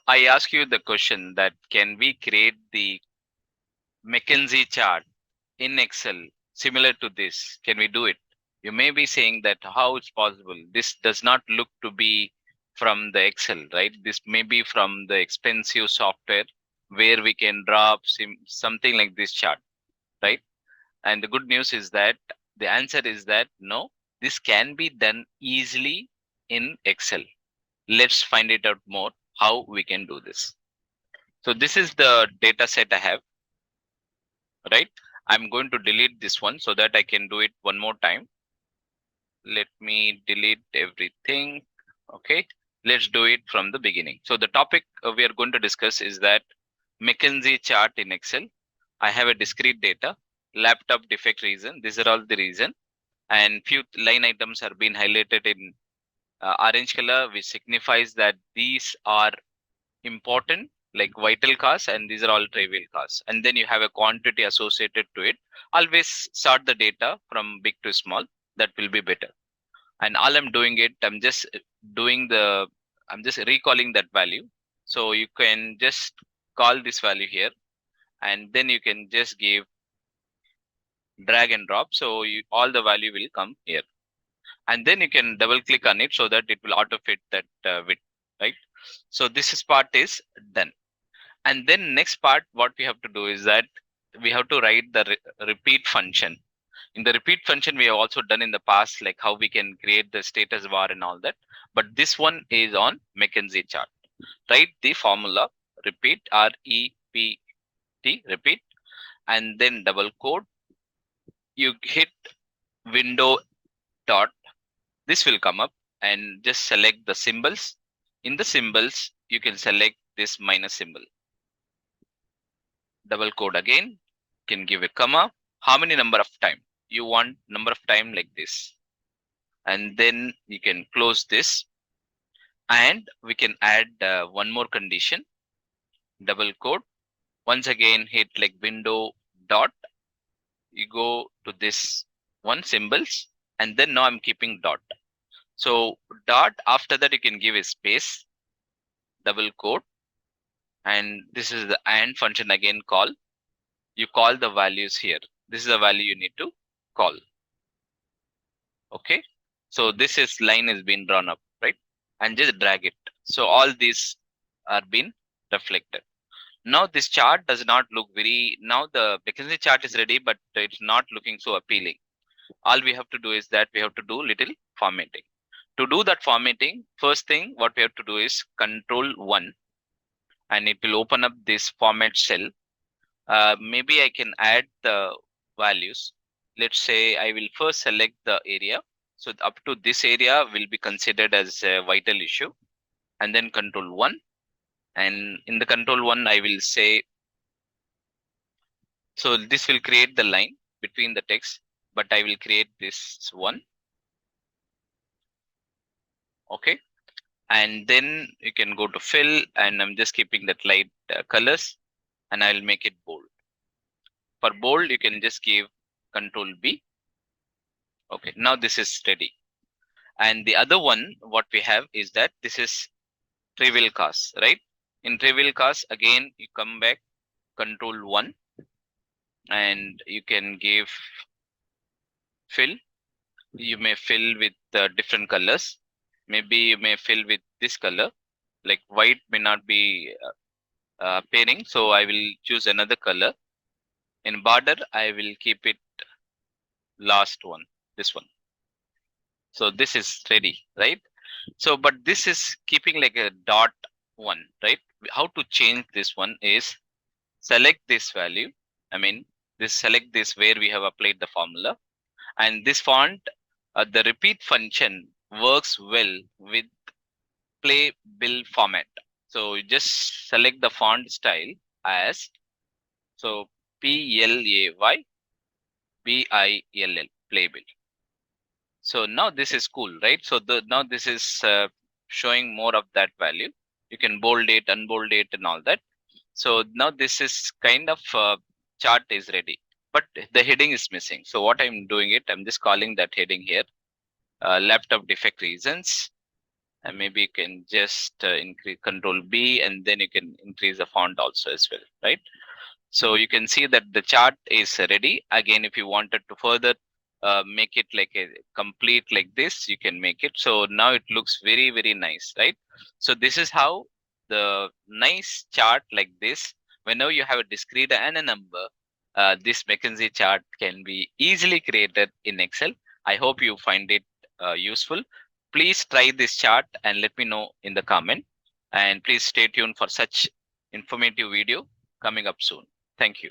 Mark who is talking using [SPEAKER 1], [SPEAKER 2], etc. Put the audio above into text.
[SPEAKER 1] I ask you the question that can we create the McKinsey chart in Excel similar to this? Can we do it? You may be saying that how it's possible. This does not look to be from the Excel, right? This may be from the expensive software where we can draw up something like this chart, right? And the good news is that the answer is that no, this can be done easily in Excel. Let's find it out more how we can do this. So this is the data set I have, right? I'm going to delete this one so that I can do it one more time. Let me delete everything. Okay, let's do it from the beginning. So the topic we are going to discuss is that McKinsey chart in Excel. I have a discrete data, laptop defect reason. These are all the reason, and few line items are being highlighted in orange color, which signifies that these are important, like vital costs, and these are all trivial costs. And then you have a quantity associated to it. Always sort the data from big to small. That will be better. And all I'm doing it, I'm just recalling that value. So you can just call this value here, and then you can just give drag and drop. So all the value will come here, and then you can double click on it so that it will auto fit that width, right? So this is part is done. And then next part, what we have to do is that we have to write the repeat function. In the repeat function, we have also done in the past, like how we can create the status bar and all that. But this one is on McKinsey chart. Write the formula repeat, REPT, repeat, and then double quote. You hit window dot. This will come up, and just select the symbols. In the symbols, you can select this minus symbol. Double quote again, can give a comma. How many number of time? You want number of time like this. And then you can close this. And we can add one more condition. Double quote. Once again, hit like window dot. You go to this one symbols. And then now I'm keeping dot. So dot, after that you can give a space. Double quote. And this is the AND function again call. You call the values here. This is the value you need to call. Okay, so this is line is being drawn up, right? And just drag it. So all these are being reflected. Now this chart does not look very, now the McKinsey chart is ready, but it's not looking so appealing. All we have to do is that we have to do little formatting. To do that formatting, first thing what we have to do is Control 1, and it will open up this format cell. Maybe I can add the values. Let's say I will first select the area. So up to this area will be considered as a vital issue, and then Control 1. And in the Control 1, I will say, so this will create the line between the text, but I will create this one. Okay. And then you can go to fill, and I'm just keeping that light colors, and I'll make it bold. For bold, you can just give Control B. Okay, now this is ready. And the other one, what we have is that this is trivial costs, right? In trivial costs, again, you come back, Control 1, and you can give fill. You may fill with different colors. Maybe you may fill with this color, like white may not be pairing, so I will choose another color. In border, I will keep it last one, this one. So this is ready, right? So, but this is keeping like a dot one, right? How to change this one is select this value. I mean, select this where we have applied the formula, and this font, the repeat function works well with playbill format. So you just select the font style as, so PLAYBILL, playbill. So now this is cool, right? So now this is showing more of that value. You can bold it, unbold it, and all that. So now this is kind of chart is ready, but the heading is missing. So what I'm doing it, I'm just calling that heading here, laptop defect reasons, and maybe you can just increase Control B, and then you can increase the font also as well, right? So you can see that the chart is ready. Again, if you wanted to further make it like a complete like this, you can make it. So now it looks very, very nice, right? So this is how the nice chart like this, whenever you have a discrete and a number, this McKinsey chart can be easily created in Excel. I hope you find it useful. Please try this chart and let me know in the comment. And please stay tuned for such informative video coming up soon. Thank you.